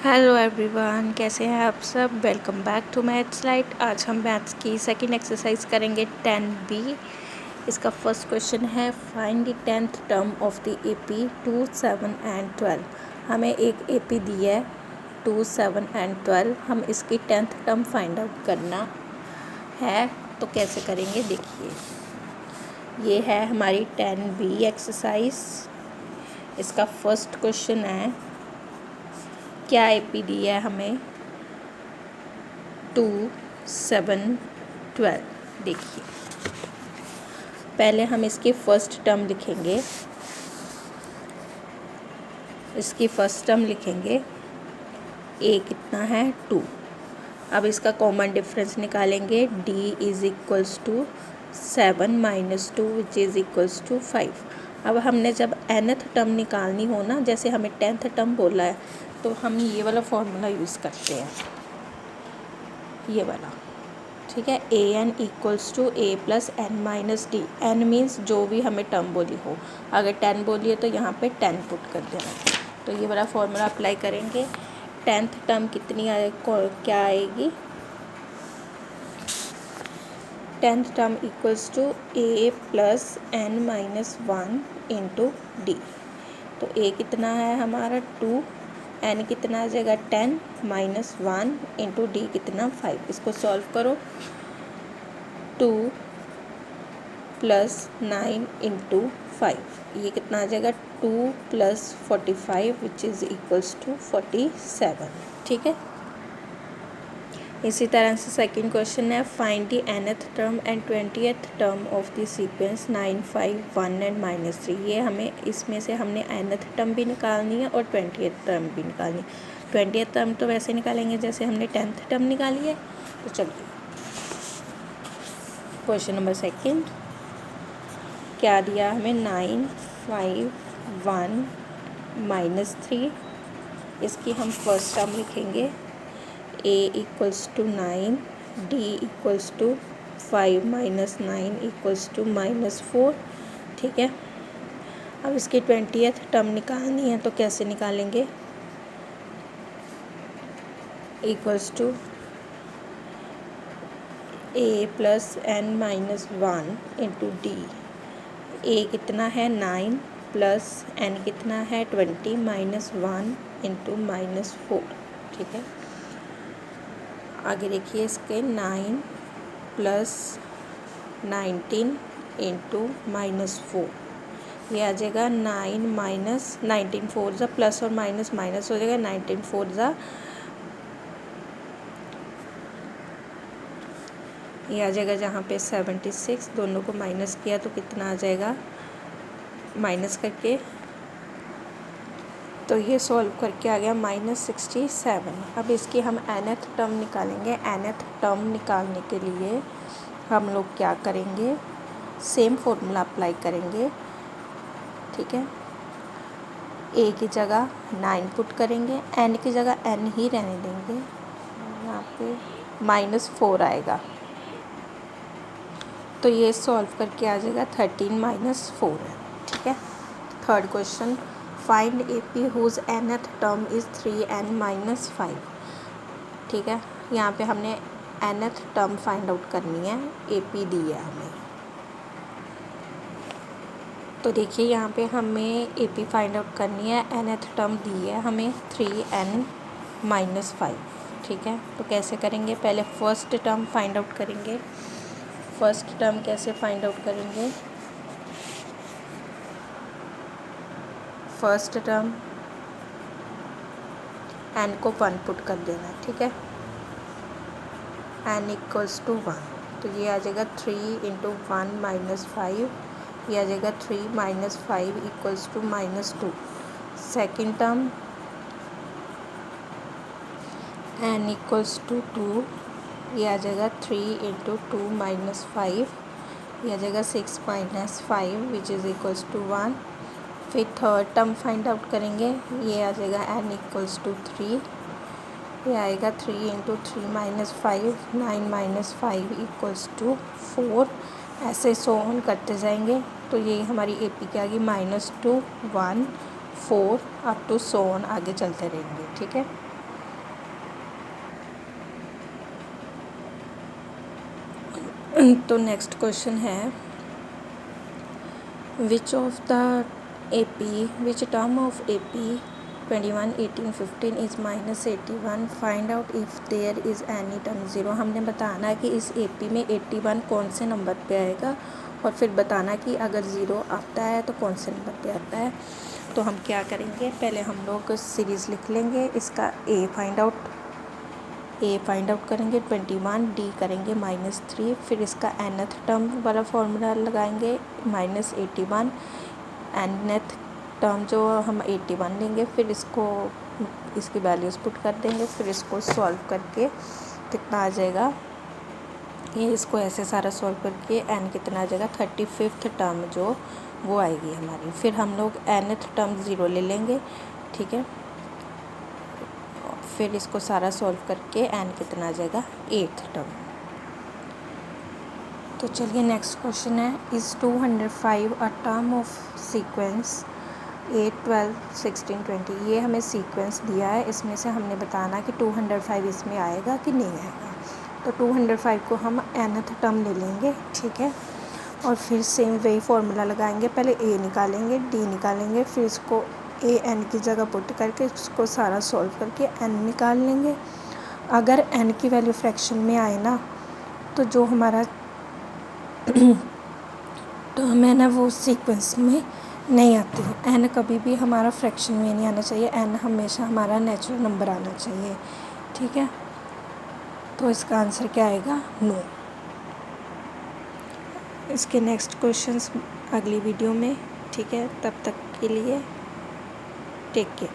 Hello everyone, कैसे हैं आप सब। Welcome back to maths light. आज हम मैथ्स की सेकंड एक्सरसाइज करेंगे 10B। इसका फर्स्ट क्वेश्चन है find the 10th term of the AP 2, 7 and 12। हमें एक AP दी है 2, 7 एंड 12। हम इसकी 10th टर्म फाइंड आउट करना है, तो कैसे करेंगे देखिए। ये है हमारी 10B एक्सरसाइज। इसका फर्स्ट क्वेश्चन है क्या AP दी है हमें 2, 7, 12। देखिए, पहले हम इसकी फर्स्ट टर्म लिखेंगे। इसकी फर्स्ट टर्म लिखेंगे A कितना है 2। अब इसका कॉमन डिफरेंस निकालेंगे D is equals to 7 minus 2 which is equals to 5। अब हमने जब nth टर्म निकालनी हो ना, जैसे हमें 10th टर्म बोला है, तो हम ये वाला फॉर्मूला यूज़ करते हैं, ये वाला। ठीक है, an equals to a plus n minus d. n means जो भी हमें टर्म बोली हो। अगर 10 बोली है तो यहाँ पे 10 पुट कर देना। तो ये वाला फॉर्मूला अप्लाई करेंगे। 10th टर्म कितनी क्या आएगी, 10th term equals to a plus n minus 1 into d. तो a कितना है हमारा 2, n कितना आ जाएगा 10 माइनस 1 इंटू डी कितना 5। इसको सॉल्व करो। 2 प्लस 9 इंटू 5, ये कितना आ जाएगा 2 plus 45 which is equals to 47। ठीक है, इसी तरह से सेकंड क्वेश्चन है find the nth term and 20th term of the sequence 9, 5, 1 and -3। ये हमें इसमें से हमने nth टर्म भी निकालनी है और 20th टर्म भी निकालनी है। 20th टर्म तो वैसे निकालेंगे जैसे हमने 10th टर्म निकाली है। तो चलिए क्वेश्चन नंबर सेकंड, क्या दिया हमें 9, 5, 1 -3। इसकी हम फर्स्ट टर्म लिखेंगे a equals to 9, d equals to 5 minus 9 equals to -4। ठीक है, अब इसकी 20th टर्म निकालनी है, तो कैसे निकालेंगे। Equals to a plus n minus 1 into d. a कितना है 9 प्लस n कितना है 20 माइनस 1 इंटू -4। ठीक है, आगे देखिए इसके 9 प्लस 19 इंटू -4, ये आ जाएगा 9 माइनस 19 4 ज़ा प्लस और माइनस माइनस हो जाएगा 19 4 ज़ा, ये आ जाएगा जहाँ पे 76। दोनों को माइनस किया तो कितना आ जाएगा माइनस करके, तो ये सॉल्व करके आ गया -67। अब इसकी हम nth टर्म निकालेंगे। nth टर्म निकालने के लिए हम लोग क्या करेंगे, सेम फॉर्मूला अप्लाई करेंगे। ठीक है, a की जगह 9 पुट करेंगे, n की जगह n ही रहने देंगे, यहाँ पे -4 आएगा। तो ये सॉल्व करके आ जाएगा 13 - 4 है। ठीक है, third question find AP whose nth term is 3n - 5। ठीक है, यहाँ पे हमने nth टर्म फाइंड आउट करनी है, AP दी है हमें। तो देखिए यहाँ पे हमें AP फाइंड आउट करनी है, nth टर्म दी है हमें 3n - 5। ठीक है, तो कैसे करेंगे, पहले फर्स्ट टर्म फाइंड आउट करेंगे। फर्स्ट टर्म कैसे फाइंड आउट करेंगे, फर्स्ट टर्म n को 1 पुट कर देना। ठीक है, n इक्वल्स टू 1, तो ये आ जाएगा 3 इंटू 1 -5, ये आ जाएगा 3 - 5 equals to -2। Second term n equals to 2, ये आ जाएगा 3 इंटू 2 -5, ये आ जाएगा 6 - 5 विच इज़ इक्वल्स टू 1। फिर थर्ड टर्म फाइंड आउट करेंगे, ये आ जाएगा n इक्वल्स टू 3, ये आएगा 3 इंटू 3 -5, 9 - 5 इक्वल्स टू 4। ऐसे सो ऑन करते जाएंगे, तो ये हमारी AP की आ गई -2, 1, 4 अप टू सो ऑन आगे चलते रहेंगे। ठीक है, तो नेक्स्ट क्वेश्चन है which of the AP which term of AP 21, 18, 15 is -81 find out if there is any term zero. हमने बताना है कि इस AP में 81 कौन से नंबर पे आएगा और फिर बताना कि अगर ज़ीरो आता है तो कौन से नंबर पे आता है। तो हम क्या करेंगे, पहले हम लोग सीरीज़ लिख लेंगे। इसका A फाइंड आउट करेंगे 21, D करेंगे -3, फिर इसका nth टर्म वाला फॉर्मूला लगाएंगे -81, nth टर्म जो हम 81 लेंगे, फिर इसकी वैल्यूज़ पुट कर देंगे, फिर इसको सॉल्व करके कितना आ जाएगा, ये इसको ऐसे सारा सॉल्व करके n कितना आ जाएगा 35th टर्म जो वो आएगी हमारी। फिर हम लोग nth टर्म 0 ले लेंगे, ठीक है। फिर इसको सारा सॉल्व करके n कितना आ जाएगा 8th टर्म। तो चलिए नेक्स्ट क्वेश्चन है is 205 a term of sequence 8, 12, 16, 20। ये हमें सीक्वेंस दिया है, इसमें से हमने बताना कि 205 इसमें आएगा कि नहीं आएगा। तो 205 को हम nth टर्म ले लेंगे, ठीक है। और फिर सेम वही फॉर्मूला लगाएंगे, पहले A निकालेंगे, D निकालेंगे, फिर इसको A n की जगह पुट करके इसको सारा सॉल्व करके n निकाल लेंगे। अगर n की वैल्यू फ्रैक्शन में आए ना, तो जो हमारा टर्म है ना वो सीक्वेंस में नहीं आती है। n कभी भी हमारा फ्रैक्शन में नहीं आना चाहिए, n हमेशा हमारा नेचुरल नंबर आना चाहिए, ठीक है। तो इसका आंसर क्या आएगा, नो। इसके नेक्स्ट क्वेश्चंस अगली वीडियो में, ठीक है। तब तक के लिए टेक केयर।